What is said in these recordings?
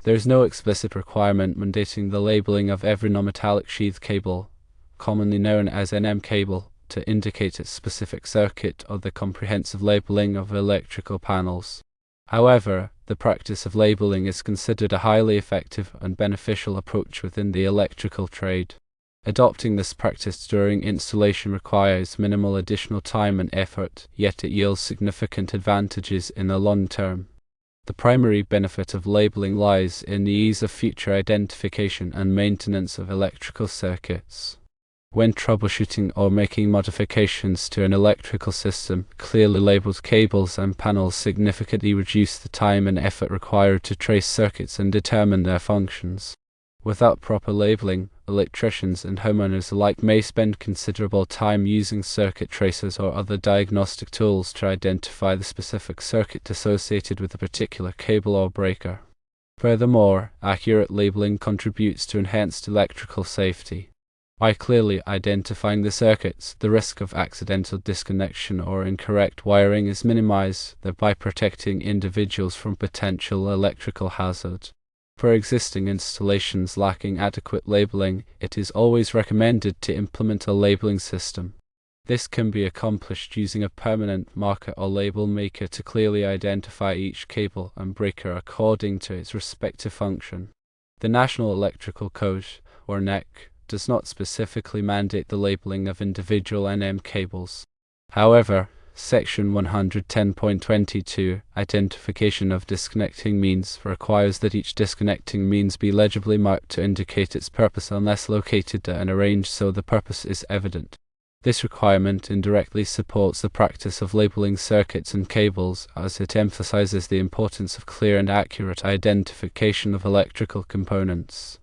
There is no explicit requirement mandating the labeling of every non-metallic sheath cable, commonly known as NM cable, to indicate its specific circuit or the comprehensive labeling of electrical panels. However, the practice of labeling is considered a highly effective and beneficial approach within the electrical trade. Adopting this practice during installation requires minimal additional time and effort, yet it yields significant advantages in the long term. The primary benefit of labeling lies in the ease of future identification and maintenance of electrical circuits. When troubleshooting or making modifications to an electrical system, clearly labeled cables and panels significantly reduce the time and effort required to trace circuits and determine their functions. Without proper labeling, electricians and homeowners alike may spend considerable time using circuit tracers or other diagnostic tools to identify the specific circuit associated with a particular cable or breaker. Furthermore, accurate labeling contributes to enhanced electrical safety. By clearly identifying the circuits, the risk of accidental disconnection or incorrect wiring is minimized, thereby protecting individuals from potential electrical hazard. For existing installations lacking adequate labeling, it is always recommended to implement a labeling system. This can be accomplished using a permanent marker or label maker to clearly identify each cable and breaker according to its respective function. The National Electrical Code, or NEC, does not specifically mandate the labeling of individual NM cables. However, Section 110.22, Identification of Disconnecting Means, requires that each disconnecting means be legibly marked to indicate its purpose unless located and arranged so the purpose is evident. This requirement indirectly supports the practice of labeling circuits and cables, as it emphasizes the importance of clear and accurate identification of electrical components.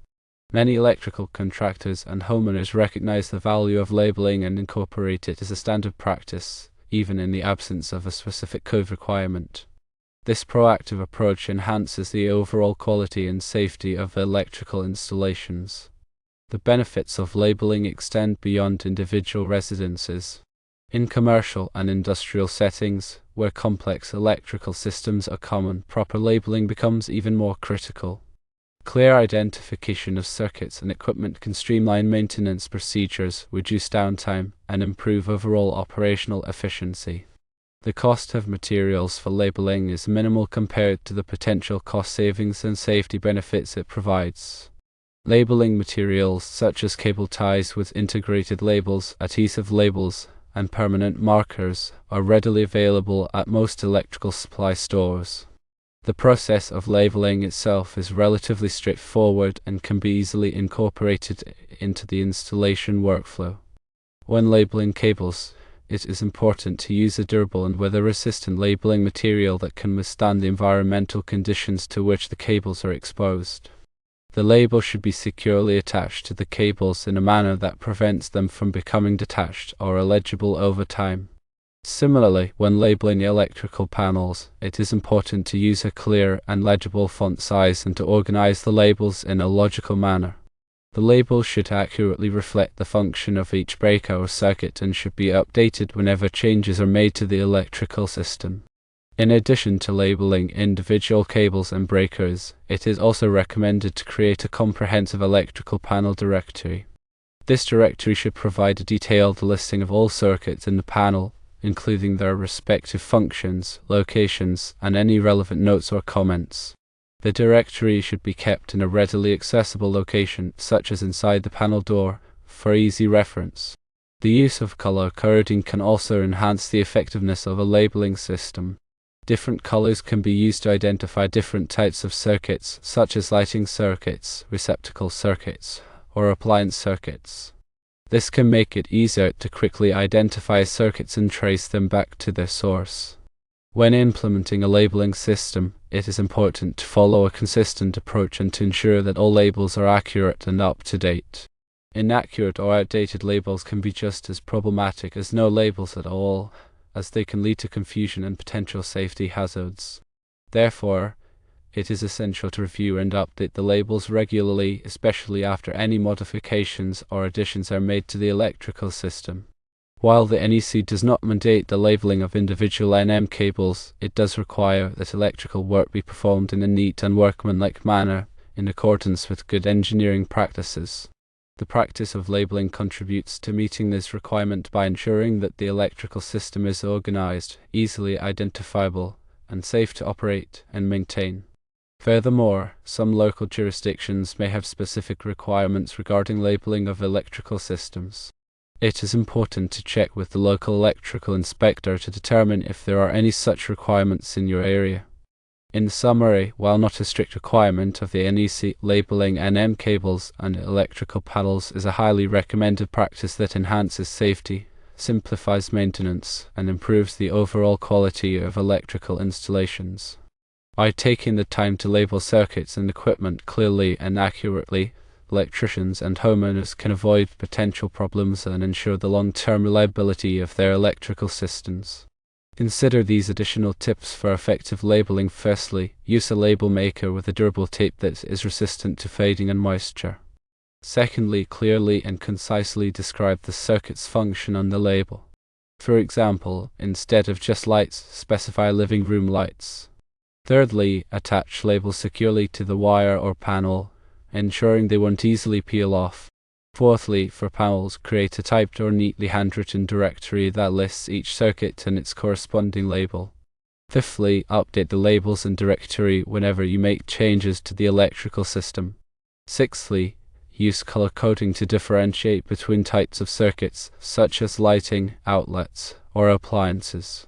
Many electrical contractors and homeowners recognize the value of labeling and incorporate it as a standard practice, even in the absence of a specific code requirement. This proactive approach enhances the overall quality and safety of electrical installations. The benefits of labeling extend beyond individual residences. In commercial and industrial settings, where complex electrical systems are common, proper labeling becomes even more critical. Clear identification of circuits and equipment can streamline maintenance procedures, reduce downtime, and improve overall operational efficiency. The cost of materials for labeling is minimal compared to the potential cost savings and safety benefits it provides. Labeling materials such as cable ties with integrated labels, adhesive labels, and permanent markers are readily available at most electrical supply stores. The process of labeling itself is relatively straightforward and can be easily incorporated into the installation workflow. When labeling cables, it is important to use a durable and weather-resistant labeling material that can withstand the environmental conditions to which the cables are exposed. The label should be securely attached to the cables in a manner that prevents them from becoming detached or illegible over time. Similarly, when labeling electrical panels, it is important to use a clear and legible font size and to organize the labels in a logical manner. The label should accurately reflect the function of each breaker or circuit and should be updated whenever changes are made to the electrical system. In addition to labeling individual cables and breakers, it is also recommended to create a comprehensive electrical panel directory. This directory should provide a detailed listing of all circuits in the panel, including their respective functions, locations, and any relevant notes or comments. The directory should be kept in a readily accessible location, such as inside the panel door, for easy reference. The use of color coding can also enhance the effectiveness of a labeling system. Different colors can be used to identify different types of circuits, such as lighting circuits, receptacle circuits, or appliance circuits. This can make it easier to quickly identify circuits and trace them back to their source. When implementing a labeling system, it is important to follow a consistent approach and to ensure that all labels are accurate and up to date. Inaccurate or outdated labels can be just as problematic as no labels at all, as they can lead to confusion and potential safety hazards. Therefore, it is essential to review and update the labels regularly, especially after any modifications or additions are made to the electrical system. While the NEC does not mandate the labeling of individual NM cables, it does require that electrical work be performed in a neat and workmanlike manner, in accordance with good engineering practices. The practice of labeling contributes to meeting this requirement by ensuring that the electrical system is organized, easily identifiable, and safe to operate and maintain. Furthermore, some local jurisdictions may have specific requirements regarding labeling of electrical systems. It is important to check with the local electrical inspector to determine if there are any such requirements in your area. In summary, while not a strict requirement of the NEC, labeling NM cables and electrical panels is a highly recommended practice that enhances safety, simplifies maintenance, and improves the overall quality of electrical installations. By taking the time to label circuits and equipment clearly and accurately, electricians and homeowners can avoid potential problems and ensure the long-term reliability of their electrical systems. Consider these additional tips for effective labeling. Firstly, use a label maker with a durable tape that is resistant to fading and moisture. Secondly, clearly and concisely describe the circuit's function on the label. For example, instead of just lights, specify living room lights. Thirdly, attach labels securely to the wire or panel, ensuring they won't easily peel off. Fourthly, for panels, create a typed or neatly handwritten directory that lists each circuit and its corresponding label. Fifthly, update the labels and directory whenever you make changes to the electrical system. Sixthly, use color coding to differentiate between types of circuits, such as lighting, outlets, or appliances.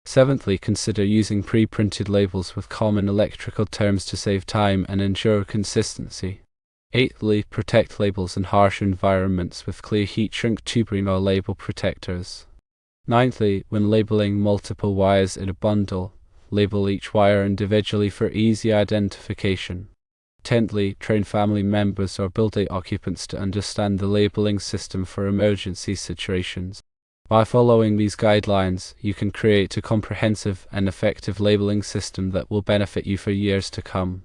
Seventhly, consider using pre-printed labels with common electrical terms to save time and ensure consistency. Eighthly, protect labels in harsh environments with clear heat-shrink tubing or label protectors. Ninthly, when labeling multiple wires in a bundle, label each wire individually for easy identification. Tenthly, train family members or building occupants to understand the labeling system for emergency situations. By following these guidelines, you can create a comprehensive and effective labeling system that will benefit you for years to come.